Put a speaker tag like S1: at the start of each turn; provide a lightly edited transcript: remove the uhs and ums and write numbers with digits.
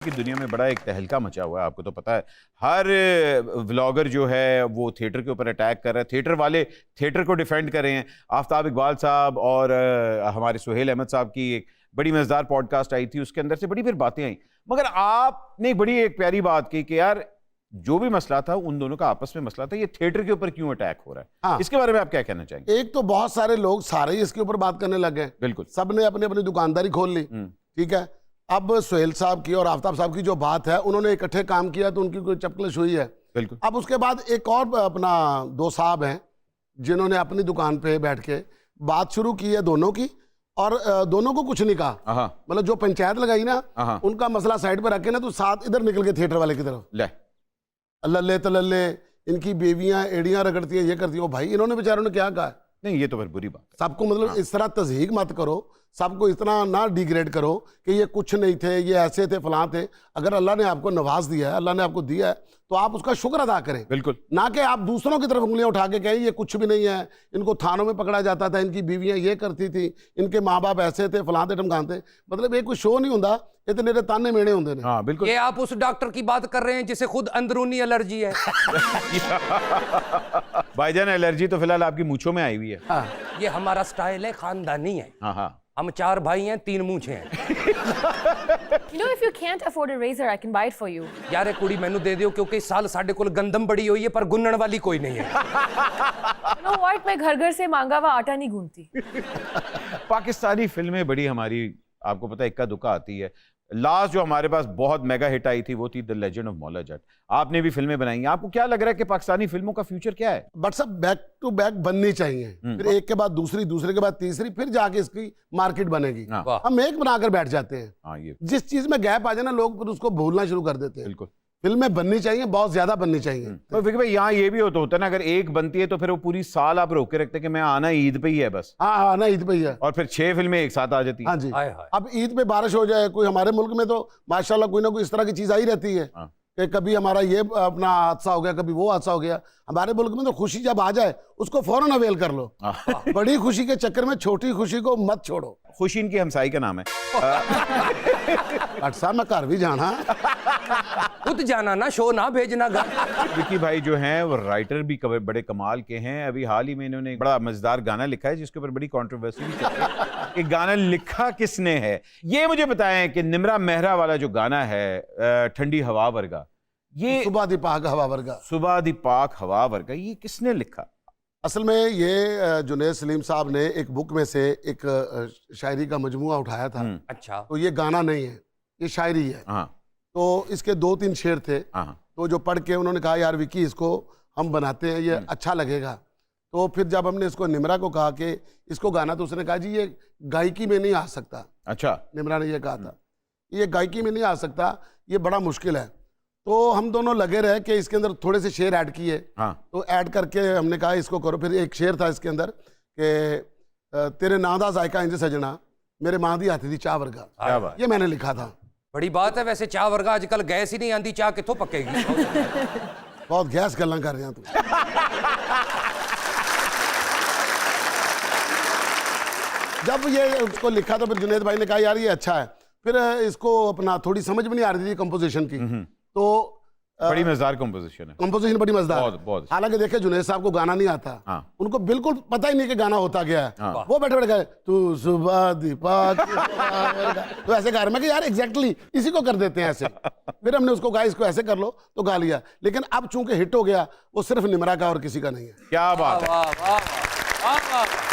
S1: की दुनिया में बड़ा एक तहलका मचा हुआ है, आपको तो पता है। हर व्लॉगर जो है वो थिएटर के ऊपर अटैक कर रहा है, थिएटर वाले थिएटर को डिफेंड कर रहे हैं। आफ्ताब इकबाल साहब और हमारे सुहेल अहमद साहब की एक बड़ी मजेदार पॉडकास्ट आई थी, उसके अंदर से बड़ी फिर बातें आई, मगर आपने बड़ी एक प्यारी बात की कि यार जो भी मसला था उन दोनों का आपस में मसला था, ये थिएटर के ऊपर क्यों अटैक हो रहा है?
S2: हाँ।
S1: इसके बारे में आप क्या कहना चाहेंगे?
S2: एक तो बहुत सारे लोग सारे ही इसके ऊपर बात करने लग गए,
S1: बिल्कुल
S2: सबने अपनी अपनी दुकानदारी खोल ली। ठीक है, अब सुहेल साहब की और आफ्ताब साहब की जो बात है, उन्होंने इकट्ठे काम किया तो उनकी कोई चपकलिश हुई है।
S1: बिल्कुल।
S2: अब उसके बाद एक और अपना दो साहब हैं जिन्होंने अपनी दुकान पे बैठ के बात शुरू की है दोनों की, और दोनों को कुछ नहीं कहा। मतलब जो पंचायत लगाई ना, उनका मसला साइड पर रखे ना, तो साथ इधर निकल के थिएटर वाले की तरफ
S1: ले
S2: लल्ले तलल्ले, इनकी बेवियां एड़ियां रगड़ती हैं, ये करती हैं। भाई इन्होंने बेचारों ने क्या कहा?
S1: नहीं, ये तो फिर बुरी बात है।
S2: सबको मतलब इस तरह तज़हीक मत करो, सबको इतना ना डिग्रेड करो कि ये कुछ नहीं थे, ये ऐसे थे, फलां थे। अगर अल्लाह ने आपको नवाज दिया है, अल्लाह ने आपको दिया है, तो आप उसका शुक्र अदा करें।
S1: बिल्कुल,
S2: ना कि आप दूसरों की तरफ उंगलियां उठा के कहें ये कुछ भी नहीं है, इनको थानों में पकड़ा जाता था, इनकी बीवियां ये करती थी, इनके माँ बाप ऐसे थे, फलां थे, ढमकां थे। मतलब ये कोई शो नहीं होता, इतने रे ताने मेड़े होंगे ने।
S1: हाँ बिल्कुल।
S3: ये आप उस डॉक्टर की बात कर रहे हैं जिसे खुद अंदरूनी एलर्जी है।
S1: भाईजान, एलर्जी तो फिलहाल आपकी मूंछों में आई हुई है।
S2: हाँ।
S3: ये हमारा स्टाइल है, खानदानी है।
S1: हाँ हाँ,
S3: हम 4 भाई हैं, 3 मूंछें हैं।
S4: You know, if you can't afford a razor, I can buy it for you.
S3: यार ये कुड़ी मैनू दे दियो, क्योंकि इस साल साढ़े कोल गंदम बड़ी हुई है पर गुन्नण वाली कोई नहीं है।
S4: You know what? मैं घर से मांगा हुआ आटा नहीं गूंथती।
S1: पाकिस्तानी फिल्में बड़ी हमारी, आपको पता है, इक्का दुक्का आती है। लास्ट जो हमारे पास बहुत मेगा हिट आई थी वो थी the legend of Maula Jatt. आपने भी फिल्में बनाई हैं, आपको क्या लग रहा है कि पाकिस्तानी फिल्मों का फ्यूचर क्या है?
S2: बट सब बैक टू बैक बननी चाहिए, फिर एक के बाद दूसरी, दूसरे के बाद तीसरी, फिर जाके इसकी मार्केट बनेगी।
S1: हाँ।
S2: हम एक बनाकर बैठ जाते हैं।
S1: हाँ, ये
S2: जिस चीज में गैप आ जाए ना, लोग फिर उसको भूलना शुरू कर देते हैं।
S1: बिल्कुल।
S2: फिल्में बननी चाहिए, बहुत ज्यादा बननी चाहिए।
S1: तो फिर भाई यहाँ ये भी होता है ना, अगर एक बनती है तो फिर वो पूरी साल आप रोक के रखते हैं कि मैं आना ईद पे ही है बस।
S2: हाँ हाँ ना, ईद पे ही है।
S1: और फिर 6 फिल्में एक साथ आ जाती हैं।
S2: हाँ जी।
S3: हाय हाय।
S2: अब ईद पे बारिश हो जाए, कोई हमारे मुल्क में तो माशाल्लाह कोई ना कोई इस तरह की चीज आई रहती है कि कभी हमारा ये अपना हादसा हो गया, कभी वो हादसा हो गया। हमारे मुल्क में तो खुशी जब आ जाए उसको फौरन अवेल कर लो। बड़ी खुशी के चक्कर में छोटी खुशी को मत छोड़ो।
S1: खुशी इनकी हमसाई का नाम है।
S2: डॉक्टर साहब मैं घर भी जाना,
S3: खुद जाना ना, शो ना भेजना घर।
S1: विकी भाई जो हैं वो राइटर भी बड़े कमाल के हैं। अभी हाल ही में इन्होंने एक बड़ा मजेदार गाना लिखा है जिसके ऊपर बड़ी कंट्रोवर्सी भी चल रही है कि गाना लिखा किसने है। ये मुझे बताएं कि निम्रा मेहरा वाला जो गाना है ठंडी हवा वर्गा, ये
S2: सुबह दी पाक हवा वर्गा,
S1: सुबह दी पाक हवा वर्गा, ये किसने लिखा?
S2: असल में ये जुनैद सलीम साहब ने एक बुक में से एक शायरी का मजमुआ उठाया था।
S3: अच्छा।
S2: तो ये गाना नहीं है, ये शायरी है।
S1: हाँ
S2: तो इसके 2-3 शेर थे, तो जो पढ़ के उन्होंने कहा यार विकी इसको हम बनाते हैं, ये अच्छा लगेगा। तो फिर जब हमने इसको निम्रा को कहा कि इसको गाना, तो उसने कहा जी ये गायकी में नहीं आ सकता।
S1: अच्छा।
S2: निम्रा ने ये कहा था ये गायकी में नहीं आ सकता, ये बड़ा मुश्किल है। तो हम दोनों लगे रहे कि इसके अंदर थोड़े से शेर ऐड किए। तो ऐड करके हमने कहा इसको करो। फिर एक शेर था इसके अंदर कि तेरे नां दा जायका इंज सजना, मेरे मां दी हाथी दी चाह वर्गा। ये मैंने लिखा था।
S3: बड़ी बात है वैसे, चाह वर्गा आजकल गैस ही नहीं आती, चाह कितों पकेगी।
S2: बहुत गैस गल्लां कर रहे हैं तू। जब ये उसको लिखा तो फिर जुनैद भाई ने कहा यार ये अच्छा है। फिर इसको अपना थोड़ी समझ में नहीं आ रही थी कंपोजिशन की, तो
S1: बड़ी मजेदार कंपोजिशन है।
S2: कंपोजिशन बड़ी मजेदार।
S1: बहुत।
S2: हालांकि देखे जुनैद साहब को गाना नहीं आता। उनको बिल्कुल पता ही नहीं कि गाना होता क्या है। वो बैठे बैठे गए तू सुबह दीपक, तो ऐसे गा रहे। मैं कि यार एग्जैक्टली इसी को कर देते हैं ऐसे। फिर हमने उसको कहा इसको ऐसे कर लो, तो गा लिया। लेकिन अब चूंकि हिट हो गया, वो सिर्फ निम्रा का और किसी का नहीं है।
S1: क्या बात है।
S3: वाह वाह वाह वाह।